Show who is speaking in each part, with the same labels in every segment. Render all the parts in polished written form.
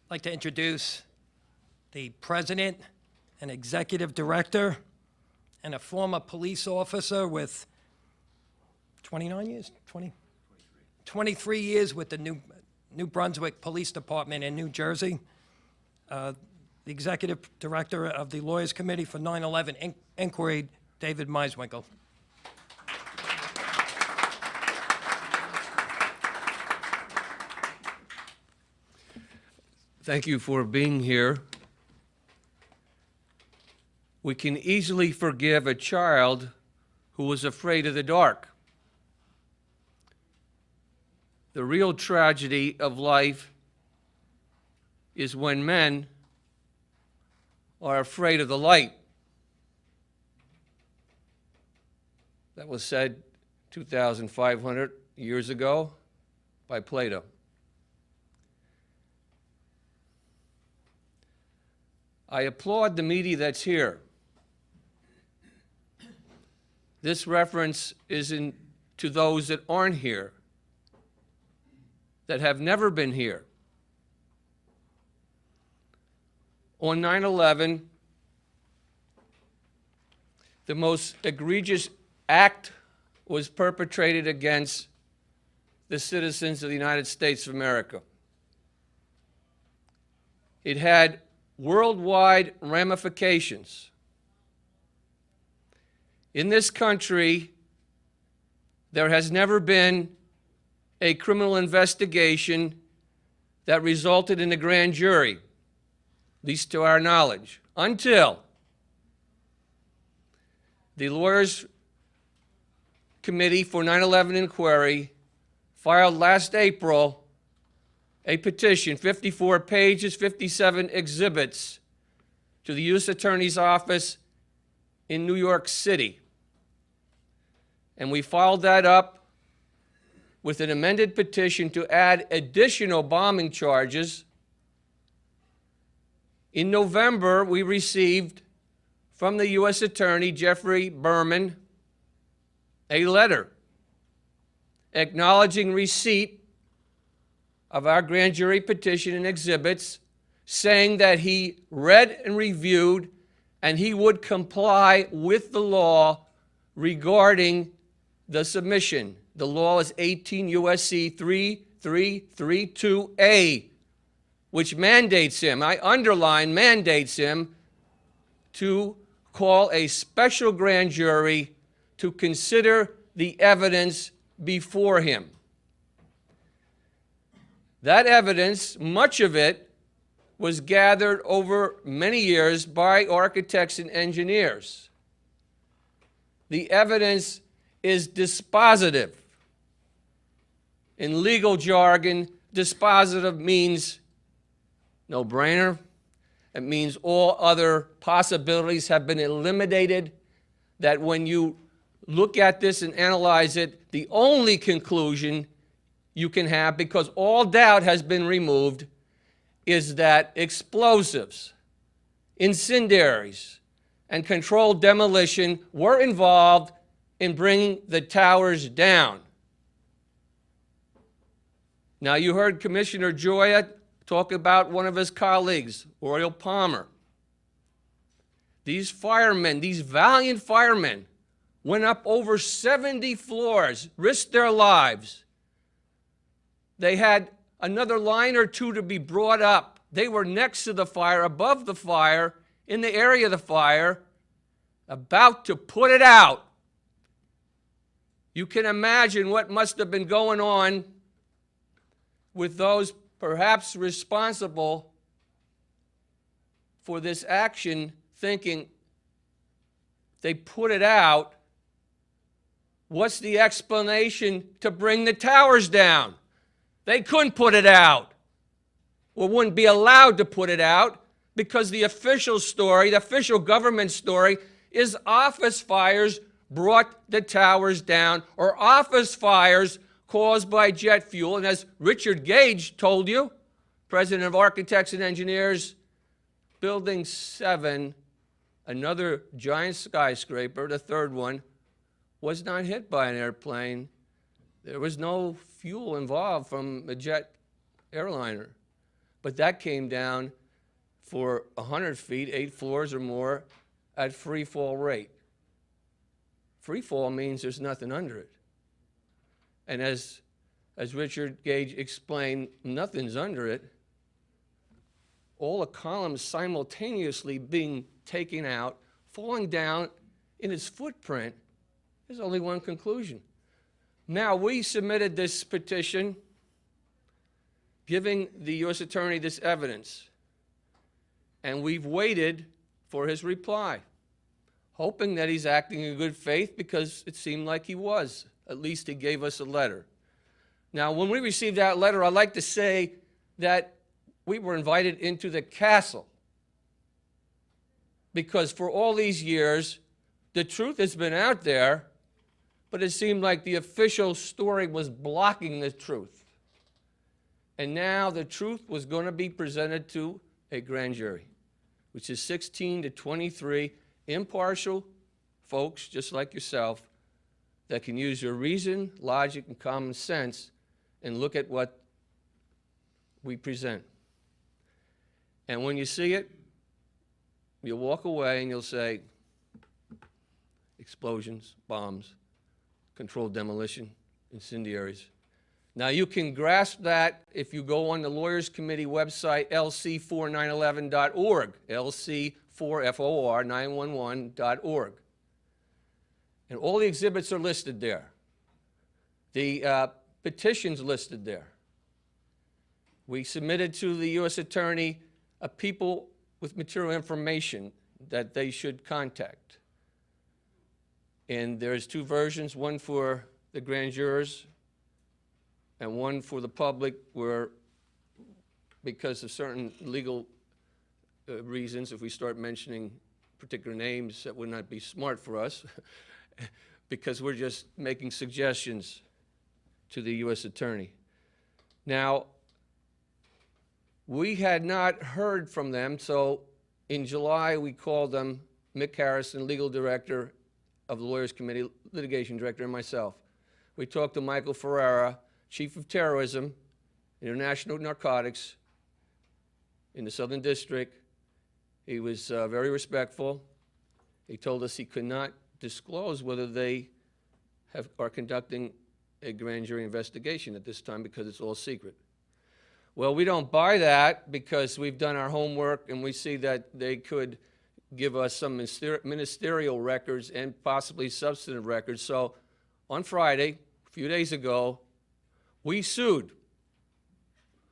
Speaker 1: I'd like to introduce the president and executive director and a former police officer with 29 years, 23 years with the New Brunswick Police Department in New Jersey, the executive director of the Lawyers Committee for 9/11 Inquiry, David Meiswinkle.
Speaker 2: Thank you for being here. We can easily forgive a child who was afraid of the dark. The real tragedy of life is when men are afraid of the light. That was said 2,500 years ago by Plato. I applaud the media that's here. This reference is to those that aren't here, that have never been here. On 9/11, the most egregious act was perpetrated against the citizens of the United States of America. It had worldwide ramifications. In this country, there has never been a criminal investigation that resulted in a grand jury, at least to our knowledge, until the Lawyers Committee for 9/11 Inquiry filed last April a petition, 54 pages, 57 exhibits, to the U.S. Attorney's Office in New York City. And we followed that up with an amended petition to add additional bombing charges. In November, we received from the U.S. Attorney, Jeffrey Berman, a letter acknowledging receipt of our grand jury petition and exhibits, saying that he read and reviewed and he would comply with the law regarding the submission. The law is 18 U.S.C. 3332A, which mandates him, I underline mandates him, to call a special grand jury to consider the evidence before him. That evidence, much of it, was gathered over many years by architects and engineers. The evidence is dispositive. In legal jargon, dispositive means no-brainer. It means all other possibilities have been eliminated, that when you look at this and analyze it, the only conclusion you can have, because all doubt has been removed, is that explosives, incendiaries, and controlled demolition were involved in bringing the towers down. Now, you heard Commissioner Gioia talk about one of his colleagues, Oriel Palmer. These firemen, these valiant firemen, went up over 70 floors, risked their lives. They had another line or two to be brought up. They were next to the fire, above the fire, in the area of the fire, about to put it out. You can imagine what must have been going on with those perhaps responsible for this action, thinking, they put it out, what's the explanation to bring the towers down? They couldn't put it out, or wouldn't be allowed to put it out, because the official story, the official government story, is office fires brought the towers down, or office fires caused by jet fuel. And as Richard Gage told you, President of Architects and Engineers, Building 7, another giant skyscraper, the third one, was not hit by an airplane. There was no fuel involved from a jet airliner. but that came down for 100 feet, 8 floors or more, at free fall rate. Free fall means there's nothing under it. And as Richard Gage explained, nothing's under it. All the columns simultaneously being taken out, falling down in its footprint. There's only one conclusion. Now, we submitted this petition giving the U.S. Attorney this evidence, and we've waited for his reply, hoping that he's acting in good faith, because it seemed like he was. At least he gave us a letter. Now, when we received that letter, I'd like to say that we were invited into the castle, because for all these years, the truth has been out there, but it seemed like the official story was blocking the truth. And now the truth was going to be presented to a grand jury, which is 16 to 23 impartial folks, just like yourself, that can use your reason, logic, and common sense and look at what we present. And when you see it, you'll walk away and you'll say, explosions, bombs, controlled demolition, incendiaries. Now, you can grasp that if you go on the Lawyers Committee website, LCfor911.org, LCfor911.org. And all the exhibits are listed there. The petitions listed there. We submitted to the U.S. Attorney people with material information that they should contact. And there's 2 versions, one for the grand jurors and one for the public, where, because of certain legal reasons, if we start mentioning particular names, that would not be smart for us, because we're just making suggestions to the U.S. Attorney. Now, we had not heard from them, so in July we called them, Mick Harrison, legal director of the Lawyers Committee, litigation director, and myself. We talked to Michael Ferreira, chief of terrorism, international narcotics in the Southern District. He was very respectful. He told us he could not disclose whether they are conducting a grand jury investigation at this time because it's all secret. Well, we don't buy that, because we've done our homework and we see that they could give us some ministerial records and possibly substantive records. So on Friday, a few days ago, we sued.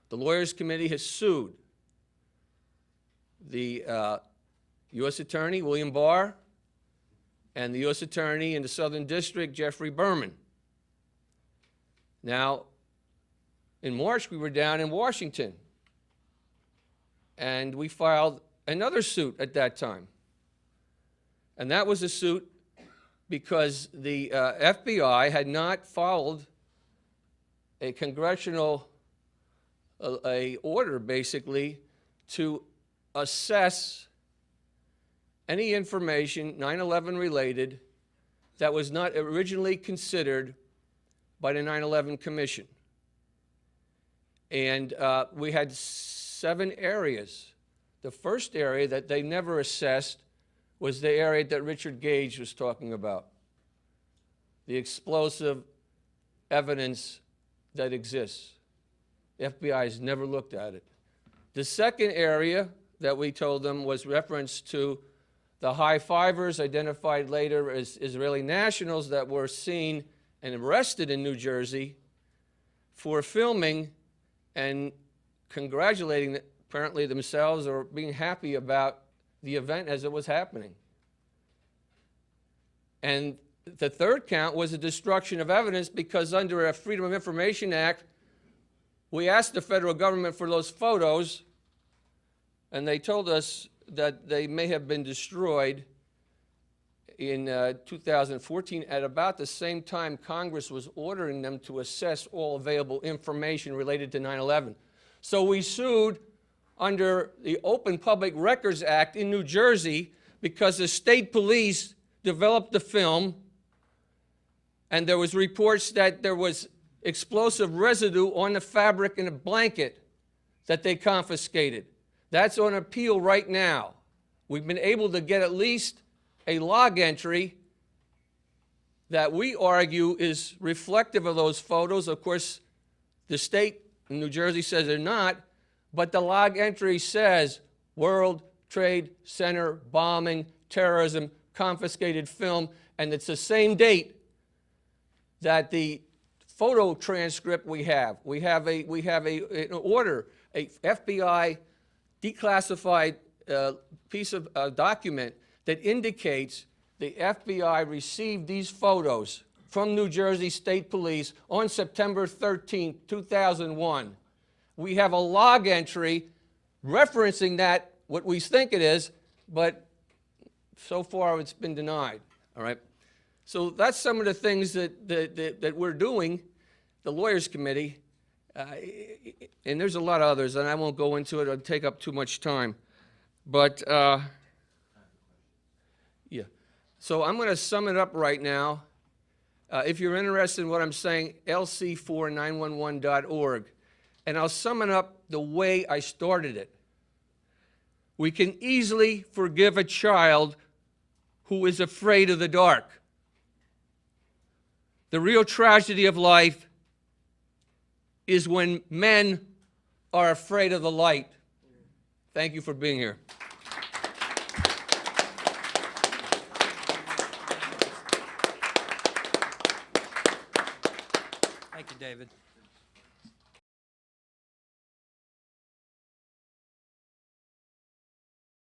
Speaker 2: The Lawyers Committee has sued the U.S. Attorney, William Barr, and the U.S. Attorney in the Southern District, Jeffrey Berman. Now, in March, we were down in Washington, and we filed another suit at that time. And that was a suit because the FBI had not followed a congressional order, basically, to assess any information 9/11 related that was not originally considered by the 9/11 Commission. And we had 7 areas. The first area that they never assessed was the area that Richard Gage was talking about, the explosive evidence that exists. The FBI has never looked at it. The second area that we told them was reference to the high-fivers, identified later as Israeli nationals, that were seen and arrested in New Jersey for filming and congratulating apparently themselves or being happy about the event as it was happening. And the third count was the destruction of evidence, because under a Freedom of Information Act, we asked the federal government for those photos, and they told us that they may have been destroyed in 2014, at about the same time Congress was ordering them to assess all available information related to 9/11. So we sued under the Open Public Records Act in New Jersey, because the state police developed the film, and there was reports that there was explosive residue on the fabric in a blanket that they confiscated. That's on appeal right now. We've been able to get at least a log entry that we argue is reflective of those photos. Of course, the state in New Jersey says they're not, but the log entry says World Trade Center bombing, terrorism, confiscated film, and it's the same date that the photo transcript we have. We have an order, a FBI declassified piece of document that indicates the FBI received these photos from New Jersey State Police on September 13, 2001. We have a log entry referencing that, what we think it is, but so far it's been denied, all right? So that's some of the things that we're doing, the Lawyers Committee, and there's a lot of others, and I won't go into it, it'll take up too much time. But, yeah. So I'm going to sum it up right now. If you're interested in what I'm saying, LCfor911.org. And I'll sum it up the way I started it. We can easily forgive a child who is afraid of the dark. The real tragedy of life is when men are afraid of the light. Thank you for being here.
Speaker 1: Thank you, David.